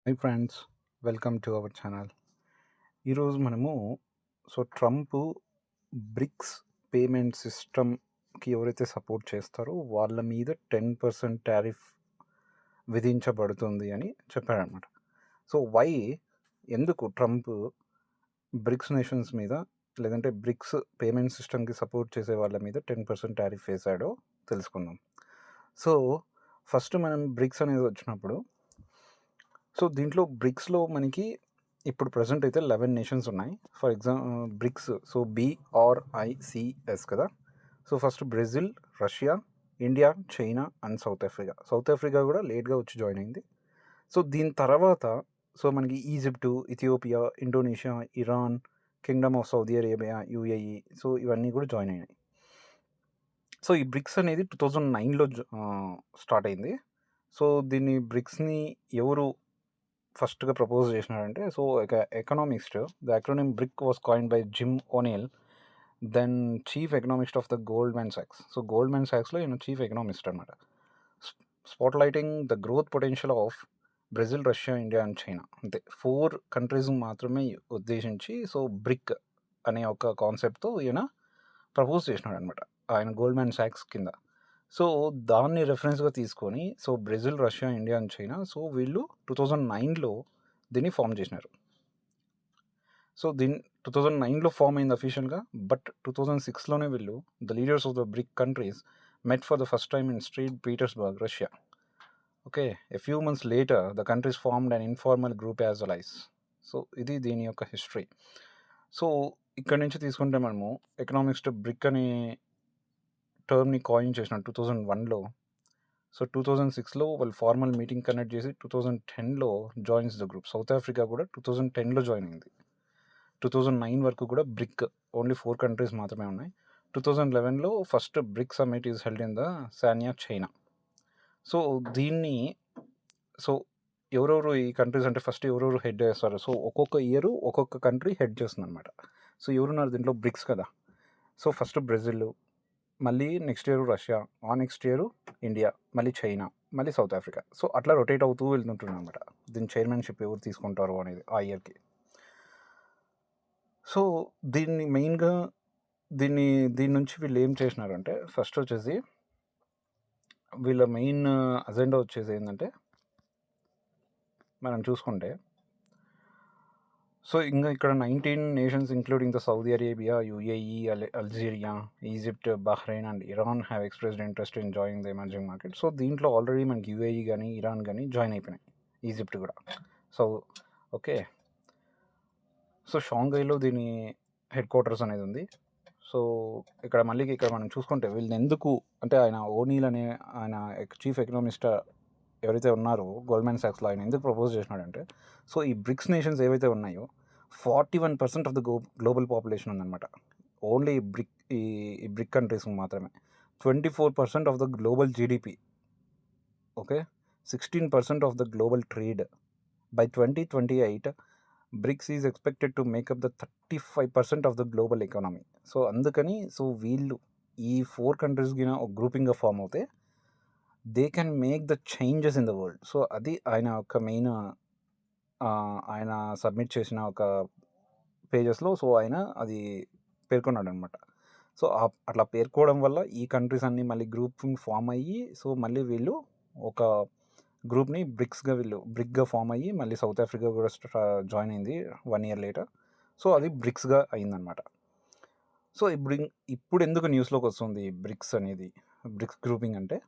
Hi friends, welcome to our channel. ఈరోజు మనము Trump bricks payment సిస్టమ్కి ఎవరైతే సపోర్ట్ చేస్తారో వాళ్ళ మీద 10% టారిఫ్ విధించబడుతుంది అని చెప్పారనమాట. వై ఎందుకు ట్రంప్ బ్రిక్స్ నేషన్స్ మీద లేదంటే బ్రిక్స్ పేమెంట్ సిస్టమ్కి సపోర్ట్ చేసే వాళ్ళ మీద 10% టారిఫ్ వేశాడో తెలుసుకుందాం. ఫస్ట్ మనం బ్రిక్స్ అనేది వచ్చినప్పుడు దీంట్లో బ్రిక్స్లో మనకి ఇప్పుడు ప్రజెంట్ అయితే 11 నేషన్స్ ఉన్నాయి. ఫర్ బ్రిక్స్ BRICS కదా. First Brazil, Russia, India, China and south Africa కూడా లేట్గా వచ్చి జాయిన్ అయింది. దీని తర్వాత మనకి Egypt, Ethiopia, Indonesia, Iran, Kingdom of Saudi Arabia, UAE ఇవన్నీ కూడా జాయిన్ అయినాయి. ఈ బ్రిక్స్ అనేది 2009లో స్టార్ట్ అయింది. దీన్ని బ్రిక్స్ని ఎవరు ఫస్ట్గా ప్రపోజ్ చేసినాడంటే economist. The acronym BRIC was coined by Jim O'Neill, then chief economist of the Goldman సాక్స్. గోల్డ్మెన్ సాక్స్లో ఈయన చీఫ్ ఎకనామిస్ట్ అనమాట. Spotlighting the growth potential of Brazil, Russia, India and China. అంతే 4 కంట్రీస్ మాత్రమే ఉద్దేశించి బ్రిక్ అనే ఒక కాన్సెప్ట్తో ఈయన ప్రపోజ్ చేసినాడు అనమాట ఆయన గోల్డ్మెన్ సాక్స్ కింద. దాన్ని రెఫరెన్స్గా తీసుకొని Brazil, Russia, India and China వీళ్ళు 2009లో దీన్ని ఫామ్ చేసినారు. దీన్ని 2009లో ఫామ్ అయింది అఫీషియల్గా. బట్ 2006లోనే వీళ్ళు the leaders of the BRIC countries met for the first time in street Petersburg, Russia. A few months later the countries formed an informal group as allies. ఇది దీని యొక్క హిస్టరీ. ఇక్కడ నుంచి తీసుకుంటే మనము ఎకనామిక్స్ట్ బ్రిక్ అనే టర్మ్ని కాయిన్ చేసిన 2001లో. 2006లో వాళ్ళు ఫార్మల్ మీటింగ్ కండక్ట్ చేసి 2010లో joins the group. South Africa కూడా 2010లో జాయిన్ అయింది. 2009 వరకు కూడా బ్రిక్ ఓన్లీ 4 కంట్రీస్ మాత్రమే ఉన్నాయి. 2011లో first BRIC summit is held in the Sanya, China. దీన్ని ఎవరెవరు ఈ కంట్రీస్ అంటే ఫస్ట్ ఎవరెవరు హెడ్ చేస్తారు. ఒక్కొక్క ఇయర్ ఒక్కొక్క కంట్రీ హెడ్ చేస్తుంది అనమాట. ఎవరున్నారు దీంట్లో? బ్రిక్స్ కదా. ఫస్ట్ బ్రెజిల్, మళ్ళీ నెక్స్ట్ ఇయర్ రష్యా, ఆ నెక్స్ట్ ఇయర్ ఇండియా, మళ్ళీ చైనా, మళ్ళీ సౌత్ ఆఫ్రికా. అట్లా రొటేట్ అవుతూ వెళ్తుంటుంది అనమాట. దీని చైర్మన్షిప్ ఎవరు తీసుకుంటారు అనేది ఆ ఇయర్కి. దీన్ని మెయిన్గా దీని నుంచి వీళ్ళు ఏం చేసినారంటే ఫస్ట్ వచ్చేసి వీళ్ళ మెయిన్ అజెండా వచ్చేసి ఏంటంటే మనం చూసుకుంటే ఇంకా ఇక్కడ 19 nations including the Saudi Arabia, UAE, Algeria, Egypt, Bahrain and Iran have expressed interest in joining the emerging market. దీంట్లో ఆల్రెడీ మనకి UAE కానీ ఇరాన్ కానీ జాయిన్ అయిపోయినాయి, ఈజిప్ట్ కూడా. షాంఘైలో దీని హెడ్ క్వార్టర్స్ అనేది ఉంది. ఇక్కడ మనం చూసుకుంటే వీళ్ళని ఎందుకు అంటే ఆయన ఓనీల్ అనే ఆయన చీఫ్ ఎకనామిస్ట్ ఎవరైతే ఉన్నారో గోల్డ్మెన్ సాక్స్లో ఆయన ఎందుకు ప్రపోజ్ చేసినాడంటే ఈ బ్రిక్స్ నేషన్స్ ఏవైతే ఉన్నాయో 41% ఆఫ్ ద గ్లోబల్ పాపులేషన్ ఉందన్నమాట. ఓన్లీ ఈ బ్రిక్ కంట్రీస్ మాత్రమే. 24% ఆఫ్ ద గ్లోబల్ GDP. 16% ఆఫ్ ద గ్లోబల్ trade. By 2028 BRICS is expected to make up the 35% of the global economy. అందుకని వీళ్ళు ఈ 4 కంట్రీస్ కింద ఒక గ్రూపింగ్గా ఫామ్ అవుతే they can make the changes in the world. అది ఆయన ఒక మెయిన్ ఆయన సబ్మిట్ చేసిన ఒక పేజెస్లో ఆయన అది పేర్కొన్నాడు అనమాట. అట్లా పేర్కోవడం వల్ల ఈ కంట్రీస్ అన్నీ మళ్ళీ గ్రూపింగ్ ఫామ్ అయ్యి మళ్ళీ వీళ్ళు ఒక గ్రూప్ని బ్రిక్గా ఫామ్ అయ్యి మళ్ళీ సౌత్ ఆఫ్రికా కూడా జాయిన్ అయింది 1 year లేటర్. అది బ్రిక్స్గా అయిందనమాట. ఇప్పుడు ఎందుకు న్యూస్లోకి వస్తుంది బ్రిక్స్ అనేది, బ్రిక్స్ గ్రూపింగ్ అంటే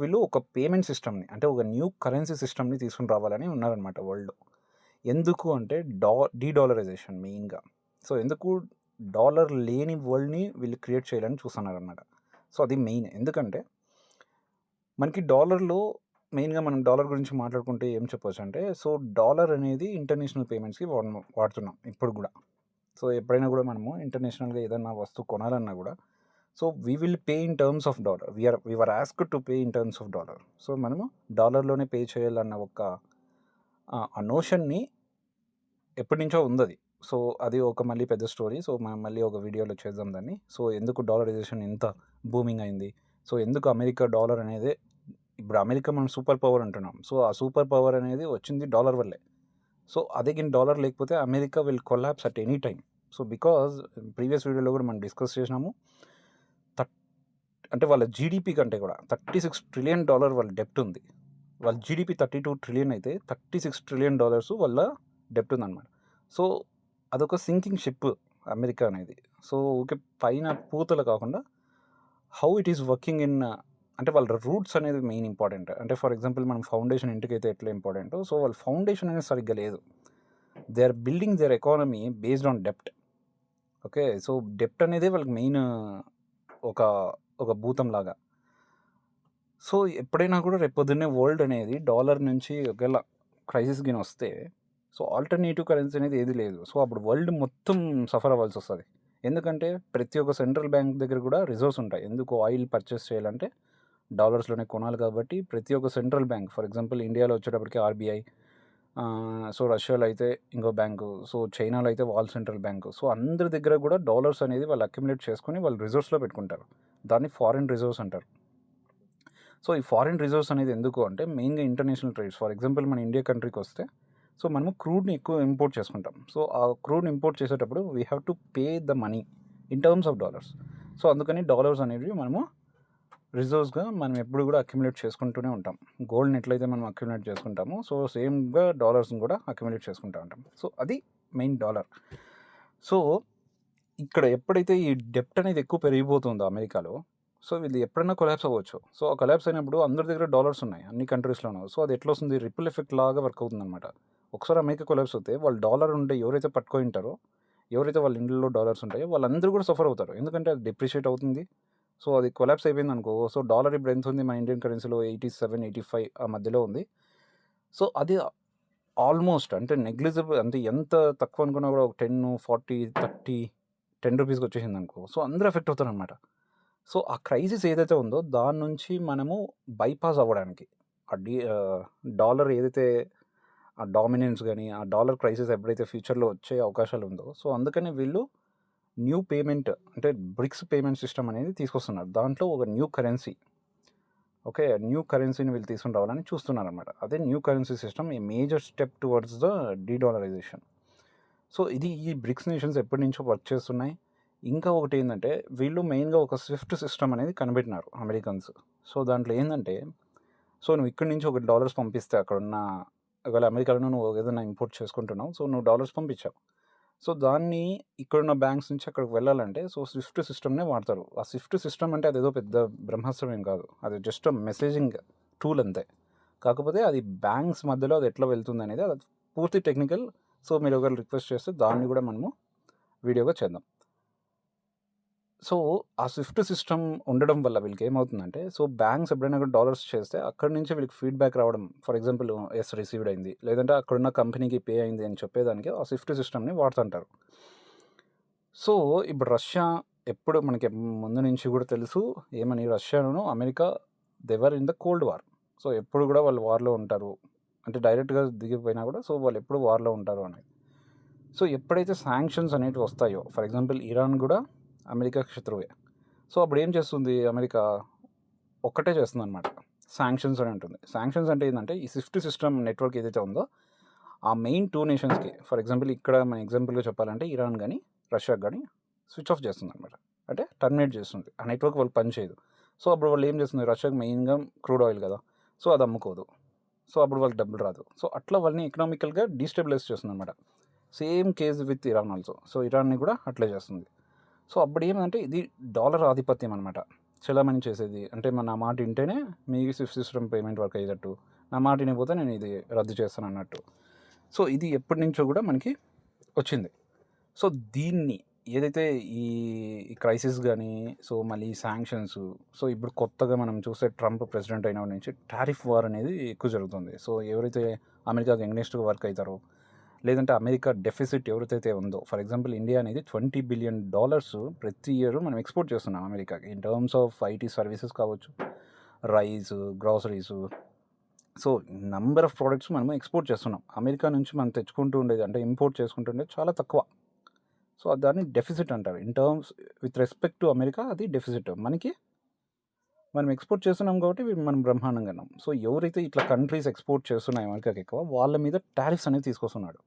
వీళ్ళు ఒక పేమెంట్ సిస్టమ్ని అంటే ఒక న్యూ కరెన్సీ సిస్టమ్ని తీసుకుని రావాలని ఉన్నారనమాట వరల్డ్లో. ఎందుకు అంటే డీడాలరైజేషన్ మెయిన్గా. ఎందుకు డాలర్ లేని వరల్డ్ని వీళ్ళు క్రియేట్ చేయాలని చూస్తున్నారనమాట. అది మెయిన్. ఎందుకంటే మనకి డాలర్లో మెయిన్గా మనం డాలర్ గురించి మాట్లాడుకుంటే ఏం చెప్పవచ్చు అంటే డాలర్ అనేది ఇంటర్నేషనల్ పేమెంట్స్కి వాడుతున్నాం ఇప్పుడు కూడా. ఎప్పుడైనా కూడా మనము ఇంటర్నేషనల్గా ఏదైనా వస్తువు కొనాలన్నా కూడా we will pay in terms of dollar. We are asked to pay in terms of dollar. మనము డాలర్లోనే పే చేయాలన్న ఒక ఆ నోషన్ని ఎప్పటి నుంచో ఉంది. అది ఒక మళ్ళీ పెద్ద స్టోరీ. మనం మళ్ళీ ఒక వీడియోలో చేద్దాం దాన్ని. ఎందుకు డాలరైజేషన్ ఎంత బూమింగ్ అయింది, ఎందుకు అమెరికా డాలర్ అనేది ఇప్పుడు అమెరికా మనం సూపర్ పవర్ అంటున్నాం. ఆ సూపర్ పవర్ అనేది వచ్చింది డాలర్ వల్లే. సో అదే డాలర్ లేకపోతే America will collapse at any time. So because previous వీడియోలో కూడా మనం డిస్కస్ చేసినాము, అంటే వాళ్ళ జీడిపి కంటే కూడా $36 ట్రిలియన్ వాళ్ళ డెప్ట్ ఉంది. వాళ్ళ జీడిపి $32 ట్రిలియన్ అయితే $36 ట్రిలియన్ వాళ్ళ డెప్ట్ ఉందన్నమాట. సో అదొక సింకింగ్ షిప్ అమెరికా అనేది. సో ఓకే, పైన పూతలు కాకుండా how it is working in, అంటే వాళ్ళ రూట్స్ అనేది మెయిన్ ఇంపార్టెంట్. అంటే ఫర్ ఎగ్జాంపుల్ మనం ఫౌండేషన్ ఇంటికైతే ఎట్లా ఇంపార్టెంటో, సో వాళ్ళ ఫౌండేషన్ అనేది సరిగ్గా లేదు. They are building their economy based on డెప్ట్. ఓకే, సో డెప్ట్ అనేది వాళ్ళకి మెయిన్ ఒక ఒక భూతం లాగా. సో ఎప్పుడైనా కూడా రేపొద్దున్నే వరల్డ్ అనేది డాలర్ నుంచి ఒకవేళ క్రైసిస్ గిన వస్తే, సో ఆల్టర్నేటివ్ కరెన్సీ అనేది ఏది లేదు. సో అప్పుడు వరల్డ్ మొత్తం సఫర్ అవ్వాల్సి వస్తుంది. ఎందుకంటే ప్రతి ఒక్క సెంట్రల్ బ్యాంక్ దగ్గర కూడా రిజర్వ్స్ ఉంటాయి. ఎందుకు ఆయిల్ పర్చేస్ చేయాలంటే డాలర్స్లోనే కొనాలి కాబట్టి ప్రతి ఒక్క సెంట్రల్ బ్యాంక్, ఫర్ ఎగ్జాంపుల్ ఇండియాలో వచ్చేటప్పటికి ఆర్బీఐ, సో రష్యాలో అయితే ఇంకో బ్యాంకు, సో చైనాలో అయితే వాల్ సెంట్రల్ బ్యాంకు. సో అందరి దగ్గర కూడా డాలర్స్ అనేది వాళ్ళు అక్యుములేట్ చేసుకొని వాళ్ళు రిజర్వ్స్లో పెట్టుకుంటారు. దాన్ని ఫారిన్ రిజర్వ్స్ అంటారు. సో ఈ ఫారిన్ రిజర్వ్స్ అనేది ఎందుకు అంటే మెయిన్గా ఇంటర్నేషనల్ ట్రేడ్స్. ఫర్ ఎగ్జాంపుల్ మన ఇండియా కంట్రీకి వస్తే, సో మనము క్రూడ్ని ఎక్కువ ఇంపోర్ట్ చేసుకుంటాం. సో ఆ క్రూడ్ని ఇంపోర్ట్ చేసేటప్పుడు we have to pay the money in terms of dollars. So అందుకని డాలర్స్ అనేవి మనము రిజర్వ్స్గా మనం ఎప్పుడు కూడా అక్యుములేట్ చేసుకుంటూనే ఉంటాం. గోల్డ్ని ఎట్లయితే మనం అక్యుములేట్ చేసుకుంటామో, సో సేమ్గా డాలర్స్ని కూడా అక్యుములేట్ చేసుకుంటూ ఉంటాం. సో అది మెయిన్ డాలర్. సో ఇక్కడ ఎప్పుడైతే ఈ డెప్ట్ అనేది ఎక్కువ పెరిగిపోతుందో అమెరికాలో, సో వీళ్ళు ఎప్పుడైనా కొలాప్స్ అవ్వచ్చు. సో ఆ కొలాప్స్ అయినప్పుడు అందరి దగ్గర డాలర్స్ ఉన్నాయి అన్ని కంట్రీస్లోనూ. సో అది ఎట్లా వస్తుంది, రిపుల్ ఎఫెక్ట్ లాగా వర్క్ అవుతుందన్నమాట. ఒకసారి అమెరికా కొలాప్స్ అవుతే వాళ్ళు డాలర్ ఉంటే ఎవరైతే పట్టుకొని ఉంటారో, ఎవరైతే వాళ్ళ ఇంట్లో డాలర్స్ ఉంటాయో వాళ్ళందరూ కూడా సఫర్ అవుతారు. ఎందుకంటే అది డిప్రిషియేట్ అవుతుంది. సో అది కొలాప్స్ అయిపోయింది అనుకో, సో డాలర్ ఇప్పుడు ఎంత ఉంది మన ఇండియన్ కరెన్సీలో 87, 85 ఆ మధ్యలో ఉంది. సో అది ఆల్మోస్ట్ అంటే నెగ్లిజిబుల్, అంటే ఎంత తక్కువ అనుకున్నా కూడా ఒక 10, 40, 30, $10 వచ్చేసింది అనుకో, సో అందరూ ఎఫెక్ట్ అవుతారు అనమాట. సో ఆ క్రైసిస్ ఏదైతే ఉందో దాని నుంచి మనము బైపాస్ అవ్వడానికి డాలర్ ఏదైతే ఆ డామినెన్స్ కానీ ఆ డాలర్ క్రైసిస్ ఎప్పుడైతే ఫ్యూచర్లో వచ్చే అవకాశాలు ఉందో, సో అందుకని వీళ్ళు న్యూ పేమెంట్ అంటే బ్రిక్స్ పేమెంట్ సిస్టమ్ అనేది తీసుకొస్తున్నారు. దాంట్లో ఒక న్యూ కరెన్సీ, ఓకే, న్యూ కరెన్సీని వీళ్ళు తీసుకుని రావాలని చూస్తున్నారు అనమాట. అదే new currency system a major step towards the de-dollarisation. So ఇది ఈ బ్రిక్స్ నేషన్స్ ఎప్పటి నుంచో వర్క్ చేస్తున్నాయి. ఇంకా ఒకటి ఏంటంటే వీళ్ళు మెయిన్గా ఒక స్విఫ్ట్ సిస్టమ్ అనేది కనిపెట్టినారు అమెరికన్స్. సో దాంట్లో ఏంటంటే, సో నువ్వు ఇక్కడి నుంచి ఒక డాలర్స్ పంపిస్తే అక్కడ ఉన్న, ఒకవేళ అమెరికాలో నువ్వు ఏదైనా ఇంపోర్ట్ చేసుకుంటున్నావు, సో నువ్వు డాలర్స్ పంపించావు, సో దాన్ని ఇక్కడున్న బ్యాంక్స్ నుంచి అక్కడికి వెళ్ళాలంటే సో స్విఫ్ట్ సిస్టమ్నే వాడతారు. ఆ స్విఫ్ట్ సిస్టమ్ అంటే అదేదో పెద్ద బ్రహ్మాస్త్రం ఏం కాదు, అది జస్ట్ మెసేజింగ్ టూల్ అంతే. కాకపోతే అది బ్యాంక్స్ మధ్యలో అది ఎట్లా వెళ్తుంది అనేది అది పూర్తి టెక్నికల్. సో మీరు ఒకవేళ రిక్వెస్ట్ చేస్తే దాన్ని కూడా మనము వీడియోగా చేద్దాం. సో ఆ స్విఫ్ట్ సిస్టమ్ ఉండడం వల్ల వీళ్ళకి ఏమవుతుందంటే, సో బ్యాంక్స్ ఎప్పుడైనా కూడా డాలర్స్ చేస్తే అక్కడి నుంచి వీళ్ళకి ఫీడ్బ్యాక్ రావడం, ఫర్ ఎగ్జాంపుల్ ఎస్ రిసీవ్డ్ అయింది, లేదంటే అక్కడున్న కంపెనీకి పే అయింది అని చెప్పేదానికి ఆ స్విఫ్ట్ సిస్టమ్ని వాడుతుంటారు. సో ఇప్పుడు రష్యా ఎప్పుడు మనకి ముందు నుంచి కూడా తెలుసు ఏమని, రష్యాను America they were in the cold war. So ఎప్పుడు కూడా వాళ్ళు వార్లో ఉంటారు, అంటే డైరెక్ట్గా దిగిపోయినా కూడా సో వాళ్ళు ఎప్పుడు వార్లో ఉంటారు అనేది. సో ఎప్పుడైతే శాంక్షన్స్ అనేవి వస్తాయో, ఫర్ ఎగ్జాంపుల్ ఇరాన్ కూడా అమెరికా శత్రువే. సో అప్పుడు ఏం చేస్తుంది అమెరికా, ఒక్కటే చేస్తుంది అనమాట, శాంక్షన్స్ అని ఉంటుంది. శాంక్షన్స్ అంటే ఏంటంటే ఈ స్విఫ్ట్ సిస్టమ్ నెట్వర్క్ ఏదైతే ఉందో ఆ మెయిన్ 2 నేషన్స్కి, ఫర్ ఎగ్జాంపుల్ ఇక్కడ మన ఎగ్జాంపుల్గా చెప్పాలంటే ఇరాన్ కానీ రష్యాకి కానీ స్విచ్ ఆఫ్ చేస్తుంది అనమాట, అంటే టర్మినేట్ చేస్తుంది. ఆ నెట్వర్క్ వాళ్ళు పనిచేయదు. సో అప్పుడు వాళ్ళు ఏం చేస్తుంది, రష్యాకి మెయిన్గా క్రూడ్ ఆయిల్ కదా, సో అది అమ్ముకోదు, సో అప్పుడు వాళ్ళకి డబ్బులు రాదు. సో అట్లా వాళ్ళని ఎకనామికల్గా డీస్టెబిలైజ్ చేస్తుంది అనమాట. Same case with Iran also. So ఇరాన్ని కూడా అట్లే చేస్తుంది. సో అప్పుడు ఏమంటే ఇది డాలర్ ఆధిపత్యం అనమాట చలామణి చేసేది. అంటే నా మాట వింటేనే మీ స్విఫ్ట్ సిస్టమ్ పేమెంట్ వర్క్ అయ్యేటట్టు, నా మాట వినకపోతే నేను ఇది రద్దు చేస్తాను అన్నట్టు. సో ఇది ఎప్పటి నుంచో కూడా మనకి వచ్చింది. సో దీన్ని ఏదైతే ఈ క్రైసిస్ కానీ, సో మళ్ళీ శాంక్షన్స్, సో ఇప్పుడు కొత్తగా మనం చూస్తే ట్రంప్ ప్రెసిడెంట్ అయిన నుంచి టారిఫ్ వార్ అనేది ఎక్కువ జరుగుతుంది. సో ఎవరైతే అమెరికాకి ఎగ్నెస్ట్గా వర్క్ అవుతారో, లేదంటే అమెరికా డెఫిసిట్ ఎవరైతే ఉందో, ఫర్ ఎగ్జాంపుల్ ఇండియా అనేది $20 బిలియన్ ప్రతి ఇయర్ మనం ఎక్స్పోర్ట్ చేస్తున్నాం అమెరికాకి in terms of IT services కావచ్చు, rice, groceries, so number of products మనం ఎక్స్పోర్ట్ చేస్తున్నాం. అమెరికా నుంచి మనం తెచ్చుకుంటూ ఉండేది అంటే ఇంపోర్ట్ చేసుకుంటుండేది చాలా తక్కువ. సో దాన్ని డెఫిసిట్ అంటారు. In terms with respect to America అది డెఫిసిట్. మనకి మనం ఎక్స్‌పోర్ట్ చేస్తున్నాం కాబట్టి మనం బ్రహ్మాండంగా ఉన్నాం. సో, ఎవరైతే ఇట్లా కంట్రీస్ ఎక్స్‌పోర్ట్ చేస్తున్నాయి అమెరికాకి ఎక్కువ, వాళ్ళ మీద టారిఫ్స్ అనేవి తీసుకొస్తున్నాడు.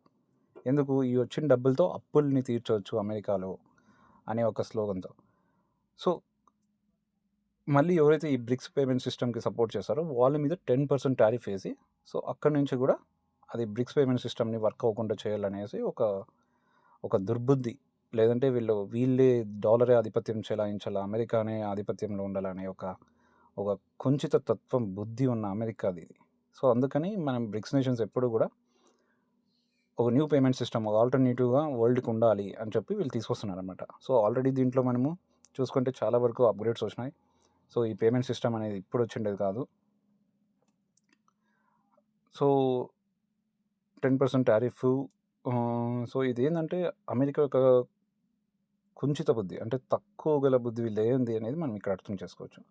ఎందుకు? ఈ వచ్చిన డబ్బులతో అప్పుల్ని తీర్చొచ్చు అమెరికాలో అనే ఒక స్లోగన్‌తో. సో, మళ్ళీ ఎవరైతే ఈ బ్రిక్స్ పేమెంట్ సిస్టమ్‌కి సపోర్ట్ చేస్తారో వాళ్ళ మీద 10% టారిఫ్ ఏసి, సో, అక్కడి నుంచి కూడా అది బ్రిక్స్ పేమెంట్ సిస్టమ్‌ని వర్క్ అవ్వకుండా చేయాలనేసి ఒక దుర్బుద్ధి. లేదంటే వీళ్ళే డాలరే ఆధిపత్యం చెలాయించాలా, అమెరికానే ఆధిపత్యంలో ఉండాలనే ఒక కుంచిత తత్వం, బుద్ధి ఉన్న అమెరికాది ఇది. సో, అందుకని మనం బ్రిక్స్ నేషన్స్ ఎప్పుడు కూడా ఒక న్యూ పేమెంట్ సిస్టమ్, ఒక ఆల్టర్‌నేటివ్‌గా వరల్డ్‌కి ఉండాలి అని చెప్పి వీళ్ళు తీసుకొస్తున్నారనమాట. సో, ఆల్రెడీ దీంట్లో మనము చూసుకుంటే చాలా వరకు అప్‌గ్రేడ్స్ వచ్చినాయి. సో, ఈ పేమెంట్ సిస్టమ్ అనేది ఇప్పుడు వచ్చిండేది కాదు. సో, 10% టారిఫు సో, ఇదేందంటే అమెరికా యొక్క కుంచిత బుద్ధి, అంటే తక్కువ గల బుద్ధి వీళ్ళేంది అనేది మనం ఇక్కడ అర్థం చేసుకోవచ్చు.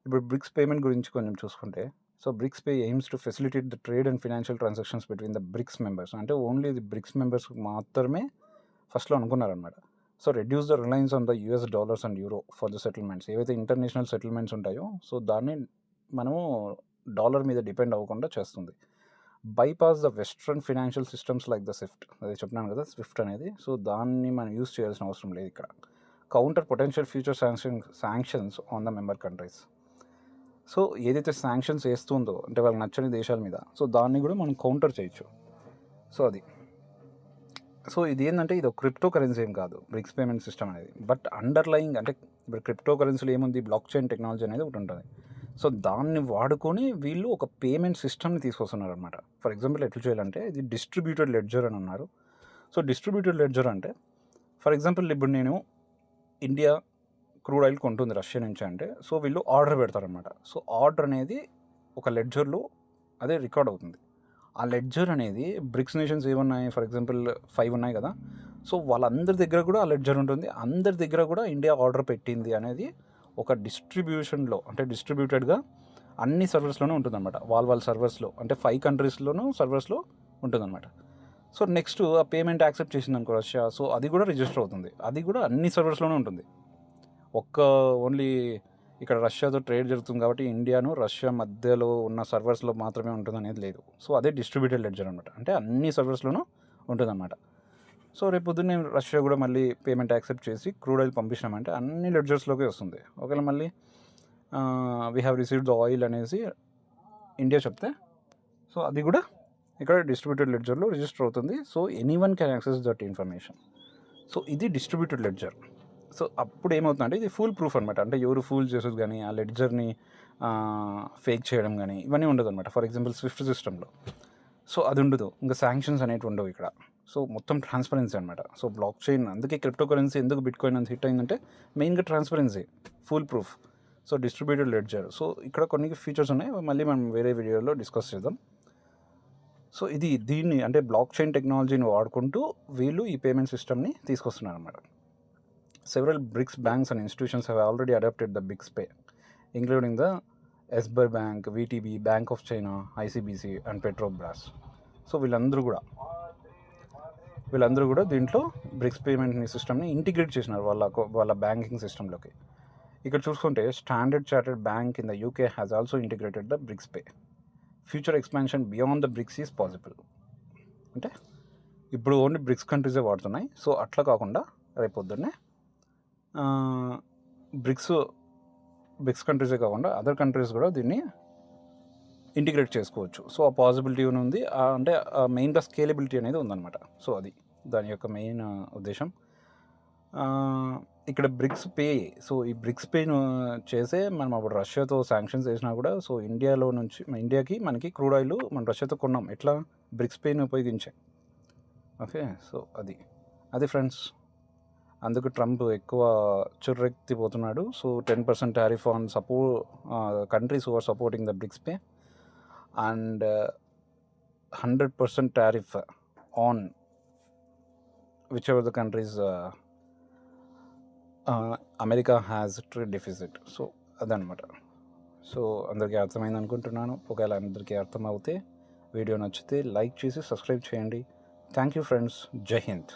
ఇప్పుడు బ్రిక్స్ పేమెంట్ గురించి కొంచెం చూసుకుంటే, so, BRICS pay aims to facilitate the trade and financial transactions between the BRICS members. అంటే ఓన్లీ ది బ్రిక్స్ మెంబర్స్ మాత్రమే ఫస్ట్‌లో అనుకున్నారనమాట. So, reduce the reliance on the US dollars and euro for the settlements. ఏవైతే international settlements ఉంటాయో, so, దాన్ని మనము dollar మీద depend అవ్వకుండా చేస్తుంది. Bypass the western financial systems like the SWIFT. అదే చెప్పినాను కదా, స్విఫ్ట్ అనేది. సో, దాన్ని మనం యూజ్ చేయాల్సిన అవసరం లేదు ఇక్కడ. Counter potential future sanctions on the member countries. So, ఏదైతే శాంక్షన్స్ వేస్తుందో అంటే వాళ్ళకి నచ్చని దేశాల మీద, సో, దాన్ని కూడా మనం కౌంటర్ చేయొచ్చు. సో, అది. సో, ఇది ఏంటంటే ఇది ఒక క్రిప్టో కరెన్సీ ఏం కాదు బ్రిక్స్ పేమెంట్ సిస్టమ్ అనేది. బట్ అండర్లయింగ్ అంటే ఇప్పుడు క్రిప్టో కరెన్సీలో ఏముంది, బ్లాక్ చైన్ టెక్నాలజీ అనేది ఒకటి ఉంటుంది. సో, దాన్ని వాడుకొని వీళ్ళు ఒక పేమెంట్ సిస్టమ్ని తీసుకొస్తున్నారనమాట. ఫర్ ఎగ్జాంపుల్ ఎట్లా చేయాలంటే, ఇది డిస్ట్రిబ్యూటెడ్ లెడ్జర్ అని అన్నారు. సో, డిస్ట్రిబ్యూటెడ్ లెడ్జర్ అంటే ఫర్ ఎగ్జాంపుల్ ఇప్పుడు నేను ఇండియా క్రూడ్ ఆయిల్ కొంటుంది రష్యా నుంచి అంటే, సో, వీళ్ళు ఆర్డర్ పెడతారనమాట. సో, ఆర్డర్ అనేది ఒక లెడ్జర్లో అదే రికార్డ్ అవుతుంది. ఆ లెడ్జర్ అనేది బ్రిక్స్ నేషన్స్ ఏమున్నాయి, ఫర్ ఎగ్జాంపుల్ 5 ఉన్నాయి కదా. సో, వాళ్ళందరి దగ్గర కూడా ఆ లెడ్జర్ ఉంటుంది. అందరి దగ్గర కూడా ఇండియా ఆర్డర్ పెట్టింది అనేది ఒక డిస్ట్రిబ్యూషన్లో, అంటే డిస్ట్రిబ్యూటెడ్గా అన్ని సర్వర్స్లోనూ ఉంటుందన్నమాట. వాళ్ళ సర్వర్స్లో, అంటే 5 కంట్రీస్లోనూ సర్వర్స్లో ఉంటుందన్నమాట. సో, నెక్స్ట్ ఆ పేమెంట్ యాక్సెప్ట్ చేసింది అనుకో రష్యా, సో, అది కూడా రిజిస్టర్ అవుతుంది. అది కూడా అన్ని సర్వర్స్లోనే ఉంటుంది. ఓన్లీ ఇక్కడ రష్యాతో ట్రేడ్ జరుగుతుంది కాబట్టి ఇండియాను రష్యా మధ్యలో ఉన్న సర్వర్స్లో మాత్రమే ఉంటుంది అనేది లేదు. సో, అదే డిస్ట్రిబ్యూటెడ్ లెడ్జర్ అనమాట. అంటే అన్ని సర్వర్స్లోనూ ఉంటుందన్నమాట. సో, రేపు పొద్దున్నే రష్యా కూడా మళ్ళీ పేమెంట్ యాక్సెప్ట్ చేసి క్రూడ్ ఆయిల్ పంపించినామంటే అన్ని లెడ్జర్స్లోకి వస్తుంది. ఒకవేళ మళ్ళీ we have received the oil అనేసి ఇండియా చెప్తే, సో, అది కూడా ఇక్కడ డిస్ట్రిబ్యూటెడ్ లెడ్జర్లో రిజిస్టర్ అవుతుంది. So, anyone can access that information. So, ఇది డిస్ట్రిబ్యూటెడ్ లెడ్జర్. సో, అప్పుడు ఏమవుతుందంటే ఇది ఫుల్ ప్రూఫ్ అనమాట. అంటే ఎవరు ఫూల్ చేసేది కానీ, ఆ లెడ్జర్ని ఫేక్ చేయడం కానీ ఇవన్నీ ఉండదు అనమాట. ఫర్ ఎగ్జాంపుల్ స్విఫ్ట్ సిస్టంలో సో, అది ఉండదు. ఇంకా శాంక్షన్స్ అనేవి ఉండవు ఇక్కడ. సో, మొత్తం ట్రాన్స్పరెన్సీ అనమాట. సో, బ్లాక్ చైన్, అందుకే క్రిప్టో కరెన్సీ ఎందుకు బిట్కాయిన్ అంత హిట్ అయిందంటే మెయిన్గా transparency, full proof. So, distributed ledger. So, ఇక్కడ కొన్ని ఫీచర్స్ ఉన్నాయి, మళ్ళీ మనం వేరే వీడియోలో డిస్కస్ చేద్దాం. సో, దీన్ని అంటే బ్లాక్ చైన్ టెక్నాలజీని వాడుకుంటూ వీళ్ళు ఈ పేమెంట్ సిస్టమ్ని తీసుకొస్తున్నారు అనమాట. Several BRICS banks and institutions have already adopted the BRICS Pay, including the SBI Bank, VTB, Bank of China, ICBC and Petrobras. So, వీళ్ళందరూ కూడా దీంట్లో బ్రిక్స్ పేమెంట్ సిస్టమ్ని ఇంటిగ్రేట్ చేసినారు వాళ్ళ బ్యాంకింగ్ సిస్టంలోకి. ఇక్కడ చూసుకుంటే standard chartered bank in the UK has also integrated the BRICS pay. Future expansion beyond the BRICS is possible. అంటే ఇప్పుడు ఓన్లీ బ్రిక్స్ కంట్రీసే వాడుతున్నాయి. సో, అట్లా కాకుండా రేపొద్దున్నే బ్రిక్స్ కంట్రీసే కాకుండా అదర్ కంట్రీస్ కూడా దీన్ని ఇంటిగ్రేట్ చేసుకోవచ్చు. సో, ఆ పాసిబిలిటీ ఉంది. అంటే మెయిన్గా స్కేలబిలిటీ అనేది ఉందన్నమాట. సో, అది దాని యొక్క మెయిన్ ఉద్దేశం. ఇక్కడ బ్రిక్స్ పే, సో, ఈ బ్రిక్స్ పేను చేసే మనం అప్పుడు రష్యాతో శాంక్షన్స్ వేసినా కూడా, సో, ఇండియాకి మనకి క్రూడ్ ఆయిల్ మనం రష్యాతో కొన్నాం. ఎట్లా? బ్రిక్స్ పేను ఉపయోగించే. ఓకే. సో, అది ఫ్రెండ్స్. అందుకు ట్రంప్ ఎక్కువ చుర్రెత్తిపోతున్నాడు. So, 10% tariff on countries who are supporting the BRICS pay and 100% tariff on whichever the countries America has trade deficit. So, అదనమాట. సో, అందరికీ అర్థమైంది అనుకుంటున్నాను. ఒకవేళ అందరికీ అర్థమవుతే వీడియో నచ్చితే లైక్ చేసి సబ్స్క్రైబ్ చేయండి. Thank you friends. జై హింద్.